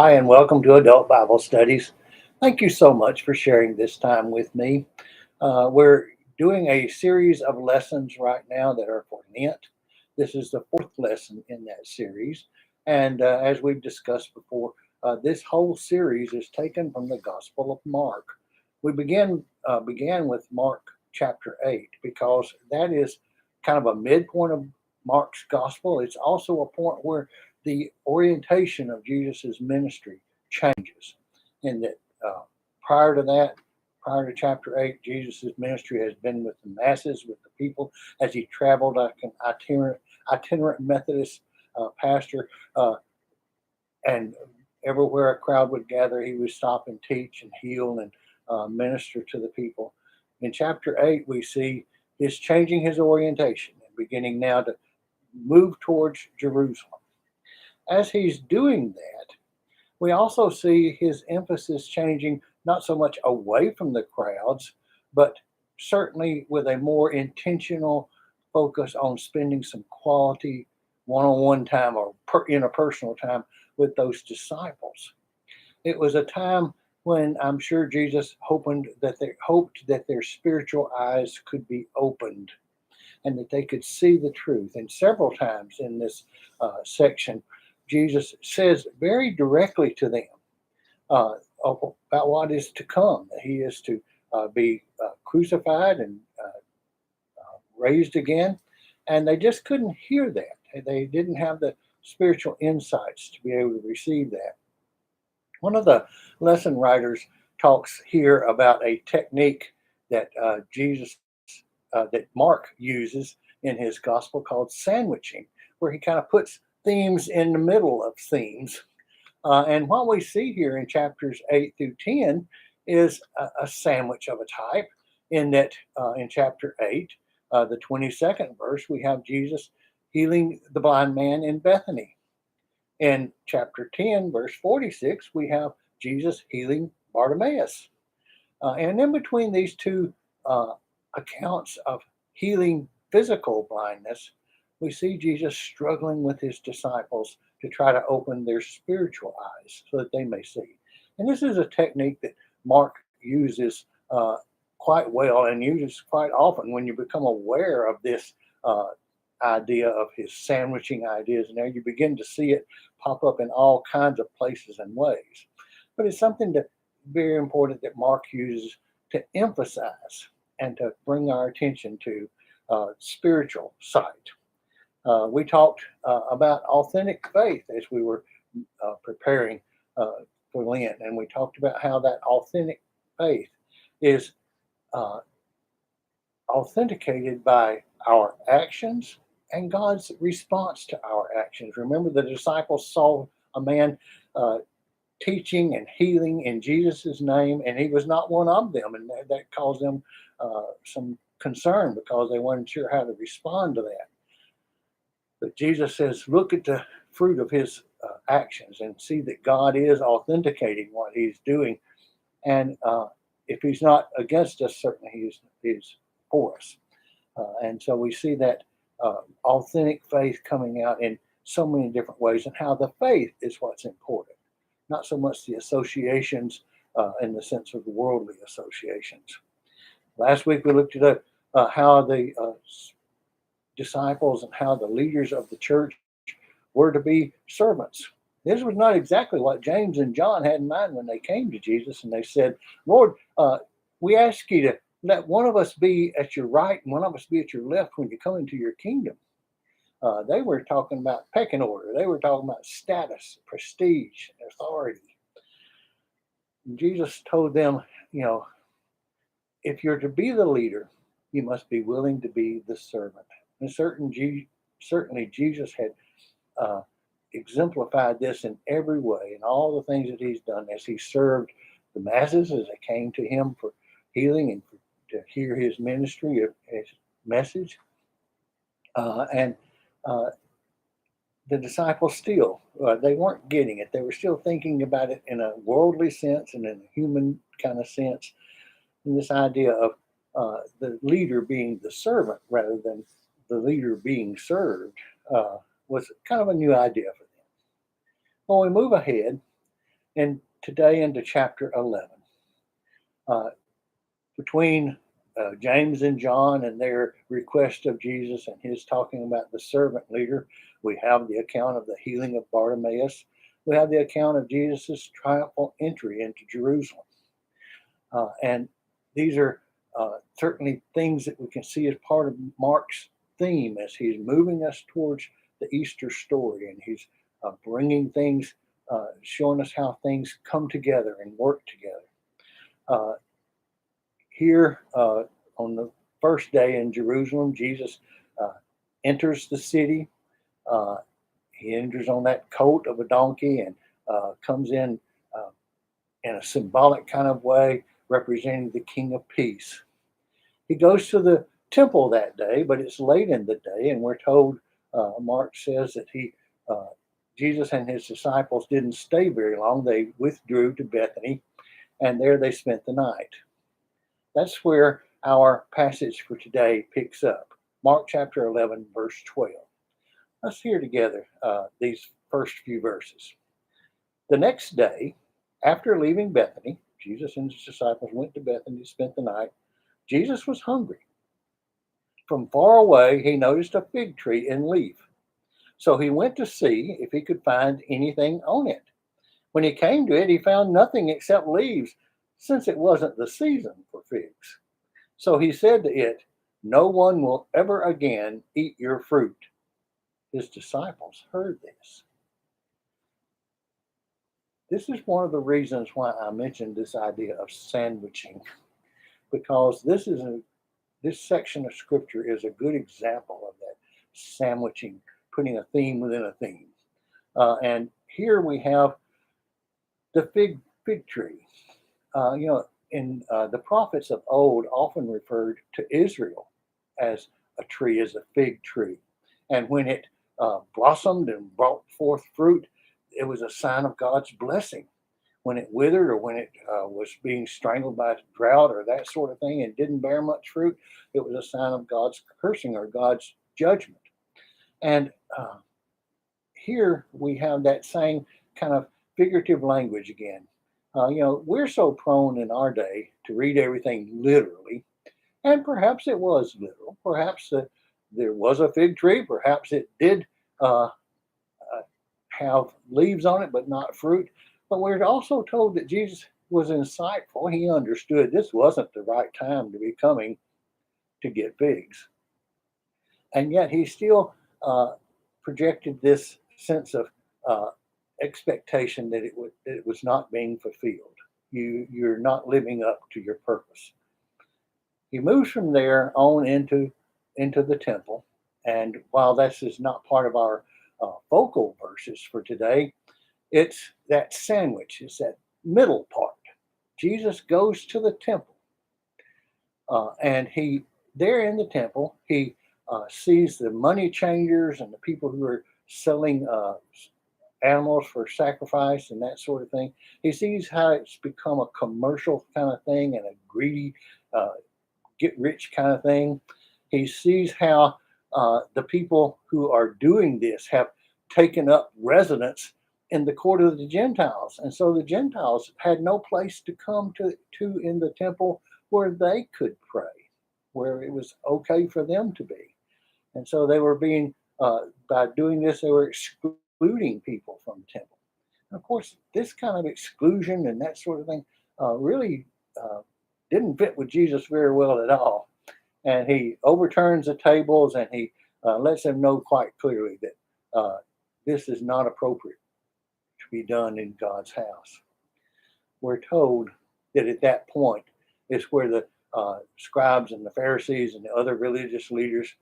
Hi, and welcome to Adult Bible Studies. Thank you so much for sharing this time with me. We're doing a series of lessons right now that are for Lent. This is the fourth lesson in that series. And as we've discussed before, this whole series is taken from the Gospel of Mark. We began with Mark chapter 8 because that is kind of a midpoint of Mark's Gospel. It's also a point where the orientation of Jesus's ministry changes, in that prior to that, prior to chapter 8, Jesus' ministry has been with the masses, with the people, as he traveled like an itinerant Methodist pastor. And everywhere a crowd would gather, he would stop and teach and heal and minister to the people. In chapter 8, we see his changing his orientation and beginning now to move towards Jerusalem. As he's doing that, we also see his emphasis changing not so much away from the crowds, but certainly with a more intentional focus on spending some quality one-on-one time or interpersonal time with those disciples. It was a time when I'm sure Jesus hoped that their spiritual eyes could be opened and that they could see the truth. And several times in this section, Jesus says very directly to them about what is to come. He is to be crucified and raised again. And they just couldn't hear that. They didn't have the spiritual insights to be able to receive that. One of the lesson writers talks here about a technique that that Mark uses in his gospel called sandwiching, where he kind of puts themes in the middle of themes. And what we see here in chapters 8 through 10 is a sandwich of a type, in that in chapter 8, the 22nd verse, we have Jesus healing the blind man in Bethany. In chapter 10, verse 46, we have Jesus healing Bartimaeus. And in between these two accounts of healing physical blindness, we see Jesus struggling with his disciples to try to open their spiritual eyes so that they may see. And this is a technique that Mark uses quite well and uses quite often when you become aware of this idea of his sandwiching ideas. And now you begin to see it pop up in all kinds of places and ways. But it's something that very important that Mark uses to emphasize and to bring our attention to spiritual sight. We talked about authentic faith as we were preparing for Lent, and we talked about how that authentic faith is authenticated by our actions and God's response to our actions. Remember, the disciples saw a man teaching and healing in Jesus' name, and he was not one of them, and that caused them some concern because they weren't sure how to respond to that. But Jesus says, look at the fruit of his actions and see that God is authenticating what he's doing. And if he's not against us, certainly he is for us. And so we see that authentic faith coming out in so many different ways, and how the faith is what's important, not so much the associations in the sense of the worldly associations. Last week we looked at how the disciples and how the leaders of the church were to be servants. This was not exactly what James and John had in mind when they came to Jesus and they said, Lord, we ask you to let one of us be at your right and one of us be at your left when you come into your kingdom. They were talking about pecking order. They were talking about status, prestige, authority. And Jesus told them, if you're to be the leader, you must be willing to be the servant. And certainly Jesus had exemplified this in every way, in all the things that he's done as he served the masses as they came to him for healing and to hear his ministry, his message. And the disciples still, they weren't getting it. They were still thinking about it in a worldly sense and in a human kind of sense. And this idea of the leader being the servant rather than the leader being served was kind of a new idea for them. When we move ahead, And today into chapter 11. Uh, between James and John and their request of Jesus and his talking about the servant leader, we have the account of the healing of Bartimaeus. We have the account of Jesus' triumphal entry into Jerusalem. And these are certainly things that we can see as part of Mark's theme as he's moving us towards the Easter story. And he's bringing things, showing us how things come together and work together. Here on the first day in Jerusalem, Jesus enters the city. He enters on that coat of a donkey and comes in a symbolic kind of way, representing the King of Peace. He goes to the temple that day, but it's late in the day, and we're told, Mark says that Jesus and his disciples didn't stay very long. They withdrew to Bethany, and there they spent the night. That's where our passage for today picks up. Mark chapter 11, verse 12. Let's hear together these first few verses. The next day, after leaving Bethany, Jesus and his disciples went to Bethany to spend the night. Jesus was hungry. From far away, he noticed a fig tree in leaf. So he went to see if he could find anything on it. When he came to it, he found nothing except leaves, since it wasn't the season for figs. So he said to it, "No one will ever again eat your fruit." His disciples heard this. This is one of the reasons why I mentioned this idea of sandwiching, because this section of scripture is a good example of that sandwiching, putting a theme within a theme. And here we have the fig tree. The prophets of old often referred to Israel as a tree, as a fig tree. And when it blossomed and brought forth fruit, it was a sign of God's blessing. When it withered, or when it was being strangled by drought or that sort of thing and didn't bear much fruit, it was a sign of God's cursing or God's judgment. And here we have that same kind of figurative language again. We're so prone in our day to read everything literally, and perhaps it was literal. Perhaps there was a fig tree. Perhaps it did have leaves on it, but not fruit. But we're also told that Jesus was insightful. He understood this wasn't the right time to be coming to get figs. And yet he still projected this sense of expectation that it was not being fulfilled. You're not living up to your purpose. He moves from there on into the temple. And while this is not part of our focal verses for today, it's that sandwich. It's that middle part. Jesus goes to the temple. And there in the temple, he sees the money changers and the people who are selling animals for sacrifice and that sort of thing. He sees how it's become a commercial kind of thing and a greedy, get rich kind of thing. He sees how the people who are doing this have taken up residence in the court of the Gentiles. And so the Gentiles had no place to come to in the temple where they could pray, where it was okay for them to be. And so they were being, by doing this, they were excluding people from the temple. And of course, this kind of exclusion and that sort of thing really didn't fit with Jesus very well at all. And he overturns the tables, and he lets them know quite clearly that this is not appropriate to be done in God's house. We're told that at that point is where the scribes and the Pharisees and the other religious leaders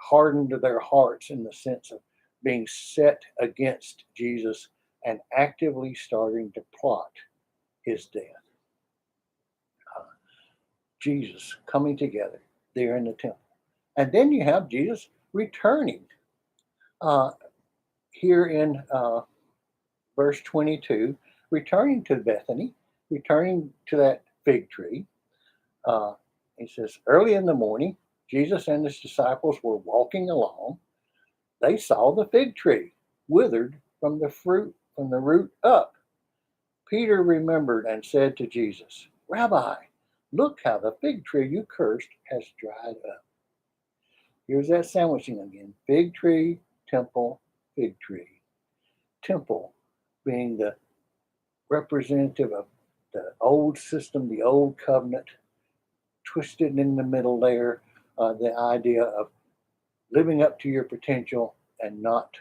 hardened their hearts in the sense of being set against Jesus and actively starting to plot his death. Jesus coming together there in the temple. And then you have Jesus returning. Here in verse 22, returning to Bethany, returning to that fig tree. He says, early in the morning, Jesus and his disciples were walking along. They saw the fig tree withered from the root up. Peter remembered and said to Jesus, Rabbi, look how the fig tree you cursed has dried up. Here's that sandwiching again. Fig tree, temple, fig tree. Temple being the representative of the old system, the old covenant, twisted in the middle there, the idea of living up to your potential and not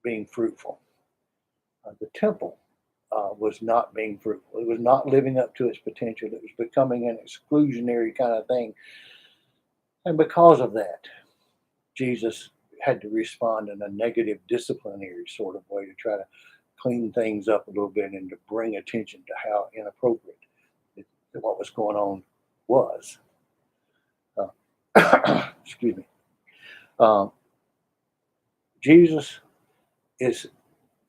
being fruitful. The temple was not being fruitful. It was not living up to its potential. It was becoming an exclusionary kind of thing. And because of that, Jesus had to respond in a negative disciplinary sort of way to try to clean things up a little bit and to bring attention to how inappropriate what was going on was. Excuse me. Jesus is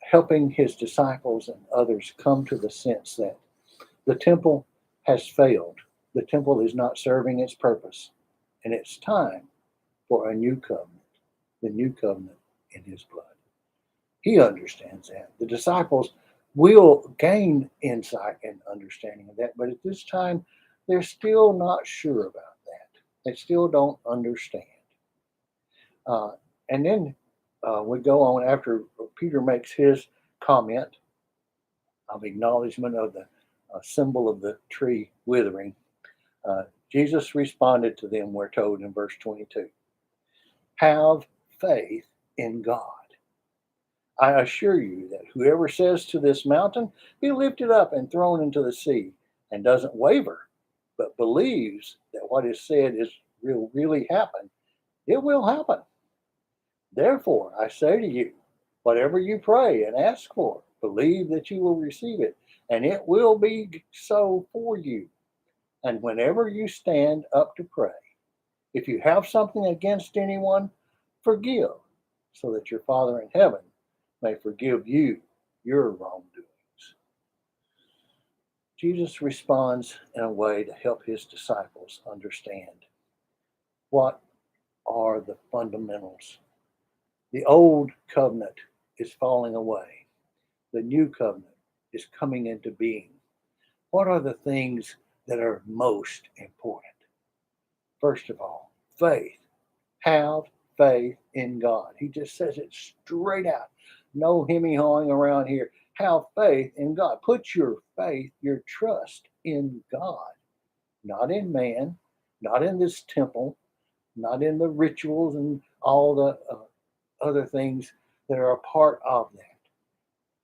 helping his disciples and others come to the sense that the temple has failed. The temple is not serving its purpose, and it's time for a new covenant, the new covenant in his blood. He understands that. The disciples will gain insight and understanding of that, but at this time, they're still not sure about that. They still don't understand. And then we go on after Peter makes his comment of acknowledgement of the symbol of the tree withering. Jesus responded to them, we're told in verse 22. Have faith in God. I assure you that whoever says to this mountain, be lifted up and thrown into the sea, and doesn't waver, but believes that what is said will really happen, it will happen. Therefore, I say to you, whatever you pray and ask for, believe that you will receive it, and it will be so for you. And whenever you stand up to pray, if you have something against anyone, forgive, so that your Father in heaven may forgive you your wrongdoings. Jesus responds in a way to help his disciples understand what are the fundamentals. The old covenant is falling away. The new covenant is coming into being. What are the things that are most important? First of all, faith. Have faith in God. He just says it straight out. No hemming-hawing around here. Have faith in God. Put your faith, your trust in God, not in man, not in this temple, not in the rituals and all the other things that are a part of that.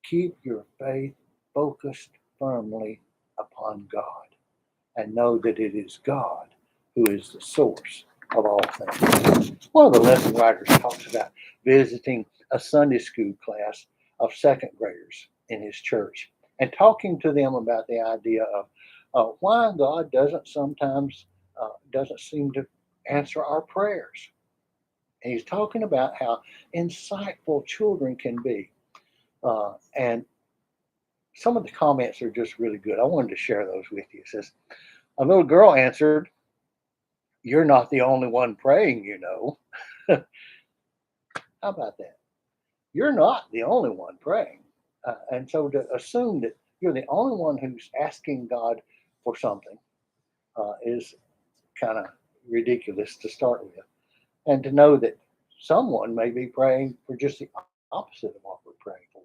Keep your faith focused firmly upon God and know that it is God who is the source of all things. One of the lesson writers talks about visiting a Sunday school class of second graders in his church and talking to them about the idea of why God doesn't seem to answer our prayers. And he's talking about how insightful children can be. And some of the comments are just really good. I wanted to share those with you. It says, a little girl answered, "You're not the only one praying, you know." How about that? You're not the only one praying. And so to assume that you're the only one who's asking God for something is kind of ridiculous to start with. And to know that someone may be praying for just the opposite of what we're praying for.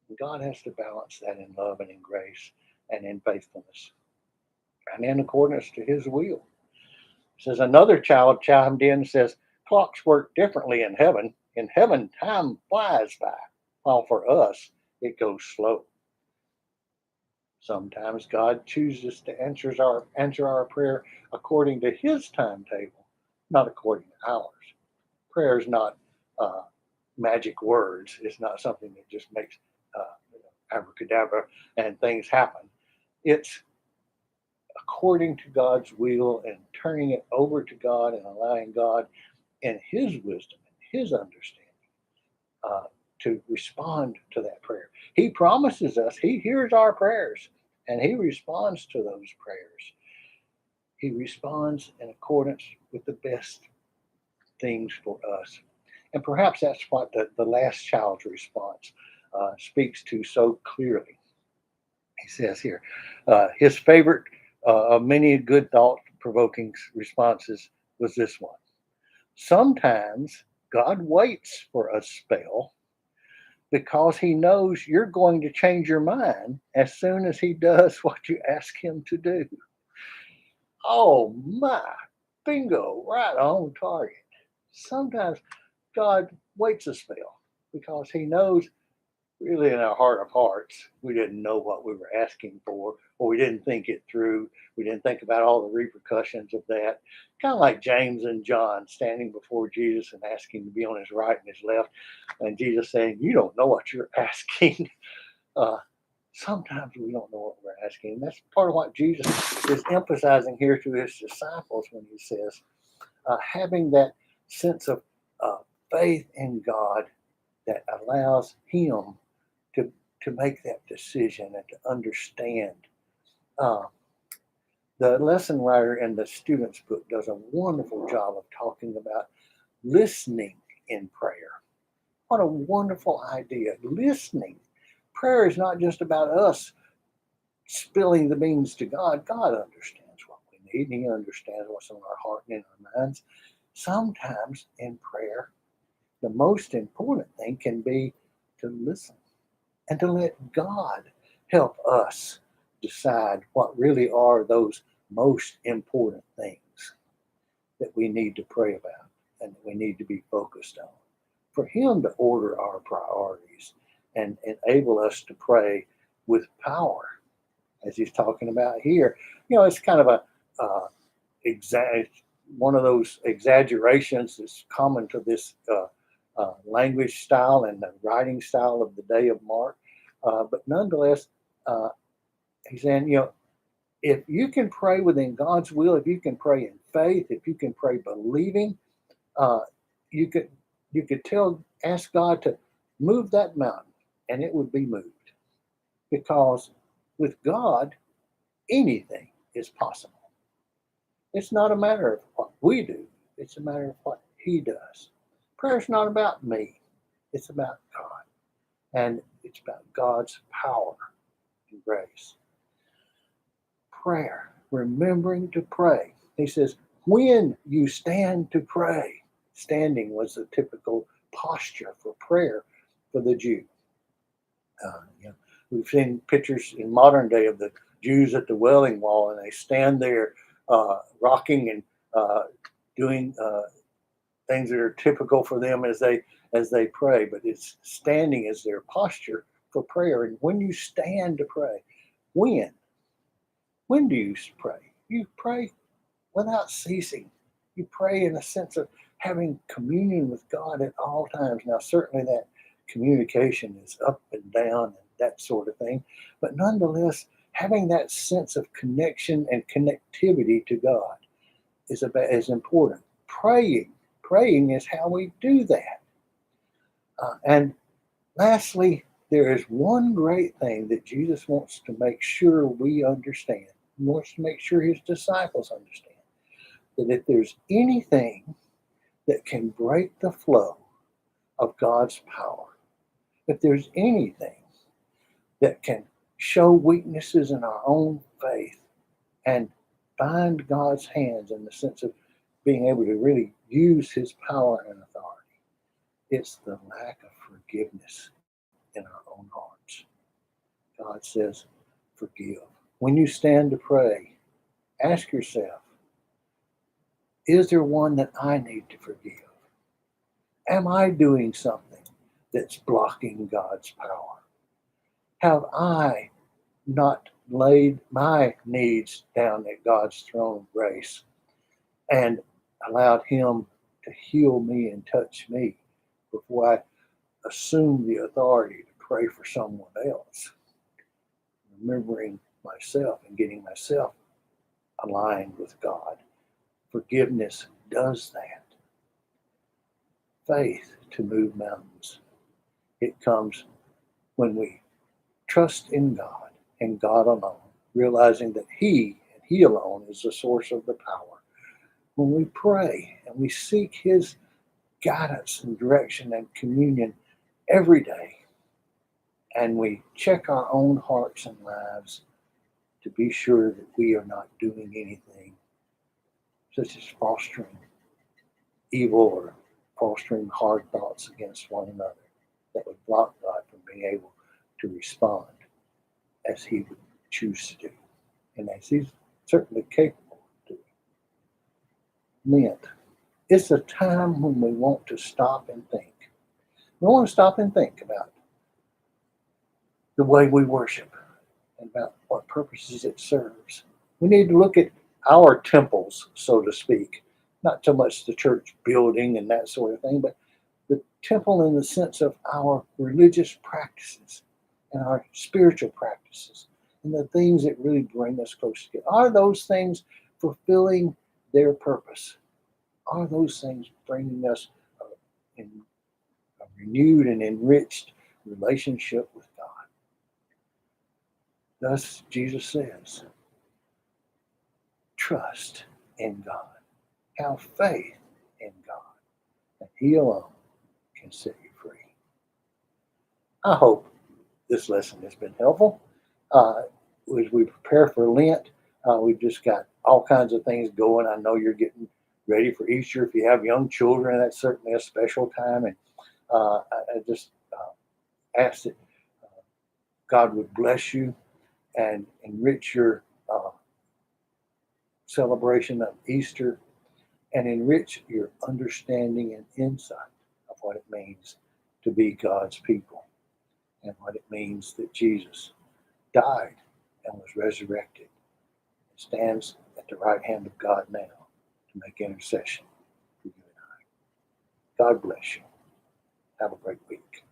And God has to balance that in love and in grace and in faithfulness and in accordance to his will. It says another child chimed in and says, clocks work differently in heaven. In heaven, time flies by, while for us, it goes slow. Sometimes God chooses to answer our prayer according to his timetable, not according to ours. Prayer is not magic words. It's not something that just makes abracadabra and things happen. It's according to God's will and turning it over to God and allowing God in his wisdom and his understanding to respond to that prayer. He promises us, he hears our prayers and he responds to those prayers. He responds in accordance with the best things for us. And perhaps that's what the last child's response speaks to so clearly. He says here, his favorite of many good thought-provoking responses was this one. Sometimes God waits for a spell because he knows you're going to change your mind as soon as he does what you ask him to do. Oh my, bingo, right on target. Sometimes God waits a spell because he knows really in our heart of hearts, we didn't know what we were asking for, or we didn't think it through. We didn't think about all the repercussions of that. Kind of like James and John standing before Jesus and asking to be on his right and his left, and Jesus saying, "You don't know what you're asking." Uh, Sometimes we don't know what we're asking. And that's part of what Jesus is emphasizing here to his disciples when he says, having that sense of uh, faith in God that allows him to make that decision and to understand. Uh, the lesson writer in the student's book does a wonderful job of talking about listening in prayer. What a wonderful idea. Listening. Prayer is not just about us spilling the beans to God. God understands what we need, and he understands what's on our heart and in our minds. Sometimes in prayer, the most important thing can be to listen and to let God help us decide what really are those most important things that we need to pray about and that we need to be focused on. For him to order our priorities and enable us to pray with power, as he's talking about here. It's kind of one of those exaggerations that's common to this language style and the writing style of the day of Mark. But nonetheless, he's saying, if you can pray within God's will, if you can pray in faith, if you can pray believing, uh, you could ask God to move that mountain, and it would be moved. Because with God, anything is possible. It's not a matter of what we do; it's a matter of what He does. Prayer is not about me; it's about God, and it's about God's power and grace. Prayer, remembering to pray. He says, when you stand to pray, standing was the typical posture for prayer for the Jew. We've seen pictures in modern day of the Jews at the Wailing Wall, and they stand there rocking and doing things that are typical for them as they pray. But it's standing as their posture for prayer. And when you stand to pray, when do you pray? You pray without ceasing. You pray in a sense of having communion with God at all times. Now, certainly that communication is up and down and that sort of thing. But nonetheless, having that sense of connection and connectivity to God is important. Praying is how we do that. And lastly, there is one great thing that Jesus wants to make sure we understand. He wants to make sure his disciples understand that if there's anything that can break the flow of God's power, if there's anything that can show weaknesses in our own faith and bind God's hands in the sense of being able to really use his power and authority, it's the lack of forgiveness in our own hearts. God says, forgive. When you stand to pray, ask yourself, is there one that I need to forgive? Am I doing something that's blocking God's power? Have I not laid my needs down at God's throne of grace and allowed him to heal me and touch me before I assume the authority to pray for someone else? Remembering myself and getting myself aligned with God. Forgiveness does that. Faith to move mountains. It comes when we trust in God and God alone, realizing that He and He alone is the source of the power. When we pray and we seek His guidance and direction and communion every day, and we check our own hearts and lives to be sure that we are not doing anything such as fostering evil or fostering hard thoughts against one another that would block God from being able to respond as he would choose to do, and as he's certainly capable of doing. Lent, it's a time when we want to stop and think. We want to stop and think about the way we worship and about what purposes it serves. We need to look at our temples, so to speak, not so much the church building and that sort of thing, but the temple in the sense of our religious practices and our spiritual practices and the things that really bring us close together. Are those things fulfilling their purpose? Are those things bringing us in a renewed and enriched relationship with God? Thus, Jesus says, trust in God. Have faith in God. And he alone can set you free. I hope this lesson has been helpful. As we prepare for Lent, we've just got all kinds of things going. I know you're getting ready for Easter. If you have young children, that's certainly a special time. And I just ask that God would bless you and enrich your celebration of Easter and enrich your understanding and insight of what it means to be God's people and what it means that Jesus died and was resurrected and stands at the right hand of God now to make intercession for you and I. God bless you. Have a great week.